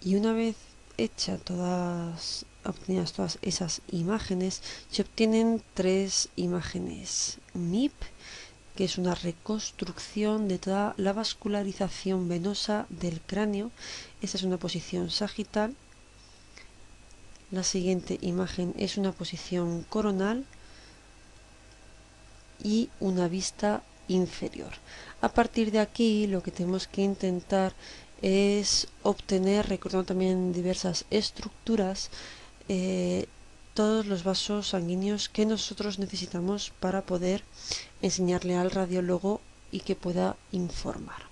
Y una vez obtenidas todas esas imágenes, se obtienen tres imágenes MIP, que es una reconstrucción de toda la vascularización venosa del cráneo. Esta es una posición sagital. La siguiente imagen es una posición coronal y una vista inferior. A partir de aquí lo que tenemos que intentar es obtener, recordando también diversas estructuras, todos los vasos sanguíneos que nosotros necesitamos para poder enseñarle al radiólogo y que pueda informar.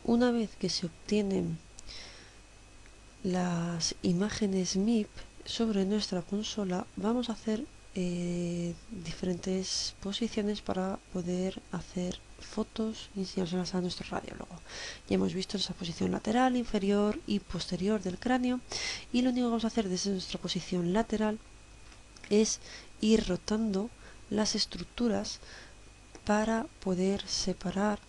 Una vez que se obtienen las imágenes MIP sobre nuestra consola, vamos a hacer diferentes posiciones para poder hacer fotos y enseñárselas a nuestro radiólogo. Ya hemos visto esa posición lateral, inferior y posterior del cráneo, y lo único que vamos a hacer desde nuestra posición lateral es ir rotando las estructuras para poder separar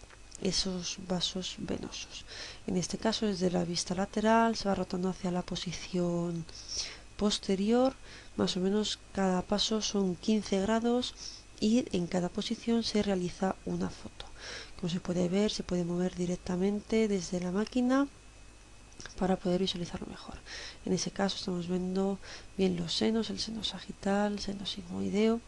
esos vasos venosos. En este caso, desde la vista lateral se va rotando hacia la posición posterior. Más o menos cada paso son 15 grados y en cada posición se realiza una foto. Como se puede ver, se puede mover directamente desde la máquina para poder visualizarlo mejor. En ese caso estamos viendo bien los senos, el seno sagital, el seno sigmoideo,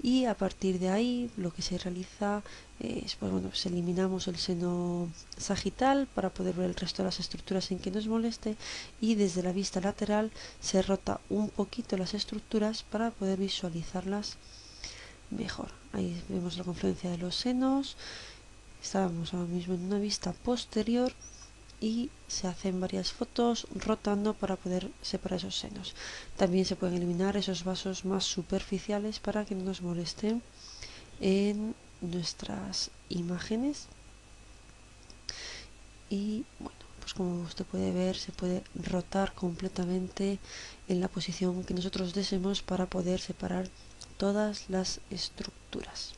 y a partir de ahí lo que se realiza es, pues eliminamos el seno sagital para poder ver el resto de las estructuras sin que nos moleste, y desde la vista lateral se rota un poquito las estructuras para poder visualizarlas mejor. Ahí vemos la confluencia de los senos. Estábamos ahora mismo en una vista posterior y se hacen varias fotos rotando para poder separar esos senos. También se pueden eliminar esos vasos más superficiales para que no nos molesten en nuestras imágenes. Y bueno, pues como usted puede ver, se puede rotar completamente en la posición que nosotros deseemos para poder separar todas las estructuras.